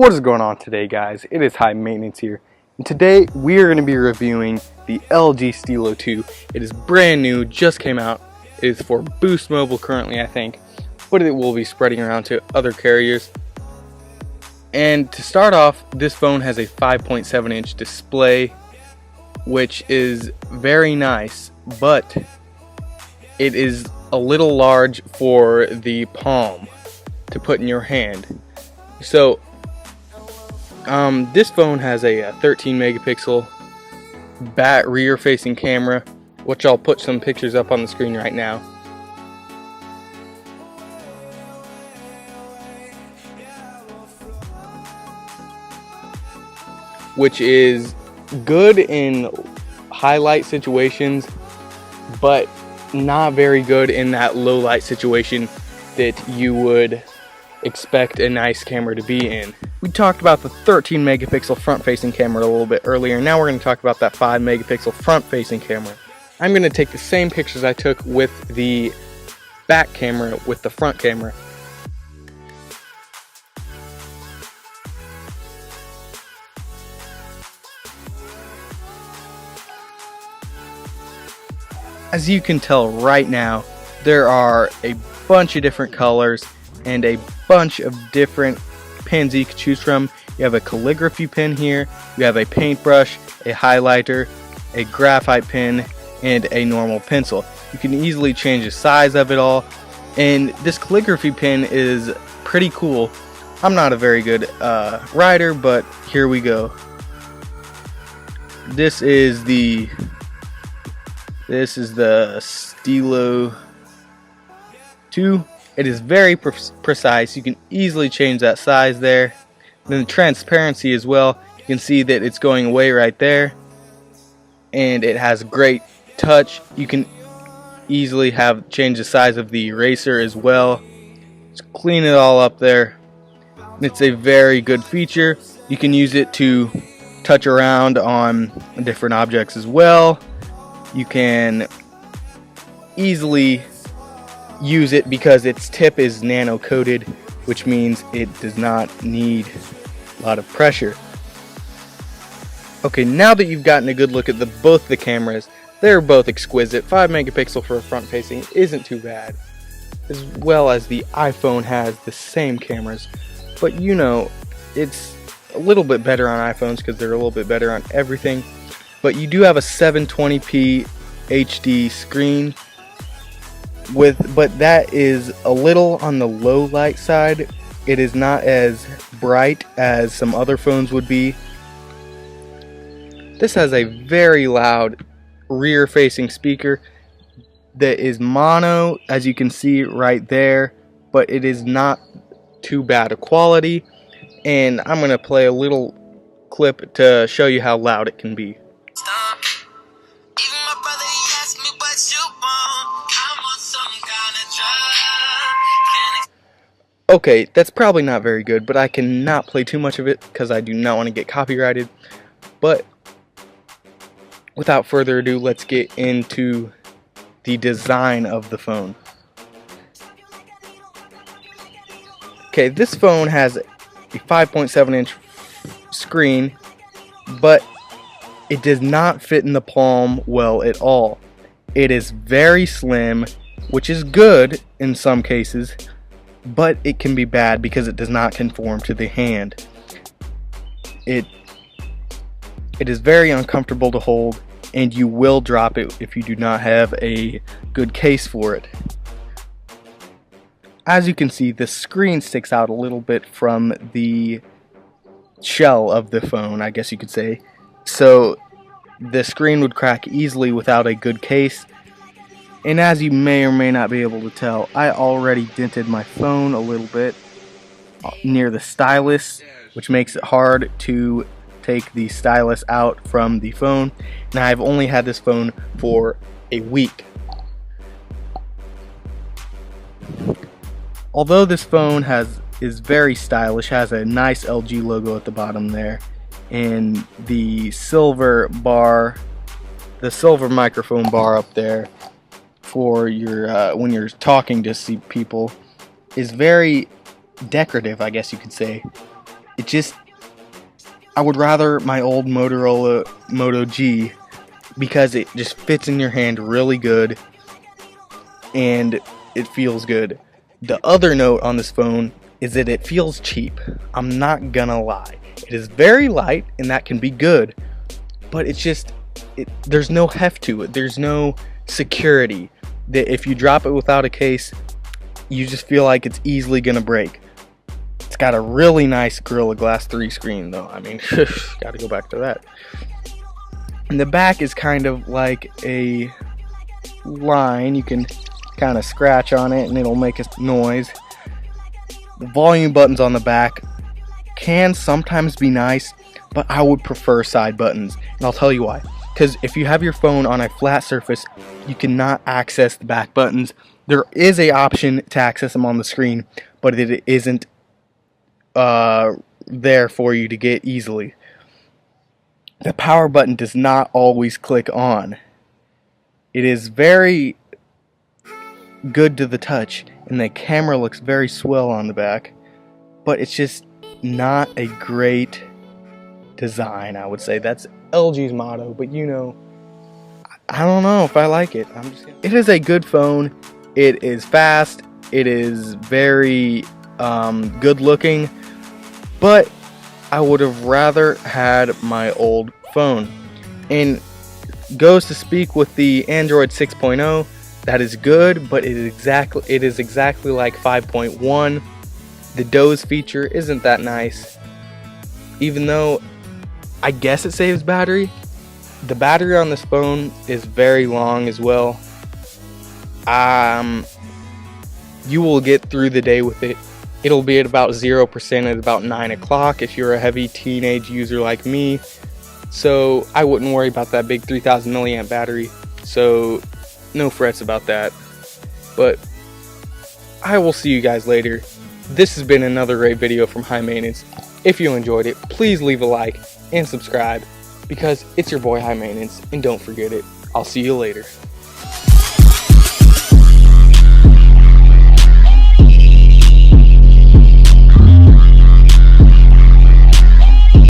What is going on today, guys? It is High Maintenance here, and today we are going to be reviewing the LG Stilo2. It is brand new, just came out. It is for Boost Mobile currently, I think, but it will be spreading around to other carriers. And to start off, this phone has a 5.7-inch display, which is very nice, but it is a little large for the palm to put in your hand. So this phone has a 13 megapixel rear facing camera, which I'll put some pictures up on the screen right now. Which is good in highlight situations, but not very good in that low light situation that you would expect a nice camera to be in. We talked about the 13 megapixel front facing camera a little bit earlier. Now we're going to talk about that 5 megapixel front facing camera. I'm going to take the same pictures I took with the back camera with the front camera. As you can tell right now, there are a bunch of different colors and a bunch of different pins you can choose from. You have a calligraphy pin here, you have a paintbrush, a highlighter, a graphite pin, and a normal pencil. You can easily change the size of it all, and this calligraphy pin is pretty cool. I'm not a very good writer, but here we go. This is the Stilo2. It is very precise. You can easily change that size there. And then the transparency as well. You can see that it's going away right there. And it has great touch. You can easily change the size of the eraser as well. Just clean it all up there. It's a very good feature. You can use it to touch around on different objects as well. You can easily use it because its tip is nano coated, which means it does not need a lot of pressure. Okay, now that you've gotten a good look at both the cameras, they're both exquisite. 5 megapixel for a front facing isn't too bad, as well as the iPhone has the same cameras, but you know, it's a little bit better on iPhones because they're a little bit better on everything. But you do have a 720p HD screen, but that is a little on the low light side. It is not as bright as some other phones would be. This has a very loud rear facing speaker that is mono, as you can see right there, but it is not too bad a quality, and I'm going to play a little clip to show you how loud it can be. Okay, that's probably not very good, but I cannot play too much of it because I do not want to get copyrighted. But without further ado, let's get into the design of the phone. Okay, this phone has a 5.7-inch screen, but it does not fit in the palm well at all. It is very slim, which is good in some cases, but it can be bad because it does not conform to the hand. It is very uncomfortable to hold, and you will drop it if you do not have a good case for it. As you can see, the screen sticks out a little bit from the shell of the phone, I guess you could say. So the screen would crack easily without a good case. And as you may or may not be able to tell, I already dented my phone a little bit near the stylus, which makes it hard to take the stylus out from the phone. And I've only had this phone for a week. Although this phone is very stylish, has a nice LG logo at the bottom there, and the silver microphone bar up there for your when you're talking to people is very decorative, I guess you could say. it just, I would rather my old Motorola Moto G because it just fits in your hand really good and it feels good. The other note on this phone is that it feels cheap. I'm not gonna lie. It is very light and that can be good, but it's just, there's no heft to it. There's no security that if you drop it without a case, you just feel like it's easily gonna break. It's got a really nice Gorilla Glass 3 screen though. I mean, gotta go back to that. And the back is kind of like a line. You can kind of scratch on it and it'll make a noise. The volume buttons on the back can sometimes be nice, but I would prefer side buttons, and I'll tell you why. Because if you have your phone on a flat surface, you cannot access the back buttons. There is an option to access them on the screen, but it isn't there for you to get easily. The power button does not always click on. It is very good to the touch, and the camera looks very swell on the back, but it's just not a great design, I would say. That's LG's motto, but you know, I don't know if I like it. It is a good phone. It is fast. It is very good looking, but I would have rather had my old phone. And goes to speak with the Android 6.0. That is good, but it is exactly like 5.1. The doze feature isn't that nice, even though I guess it saves battery. The battery on this phone is very long as well. You will get through the day with it. It'll be at about 0% at about 9 o'clock if you're a heavy teenage user like me. So I wouldn't worry about that big 3000 milliamp battery. So no frets about that. But I will see you guys later. This has been another great video from High Maintenance. If you enjoyed it, please leave a like and subscribe, because it's your boy High Maintenance, and don't forget it. I'll see you later.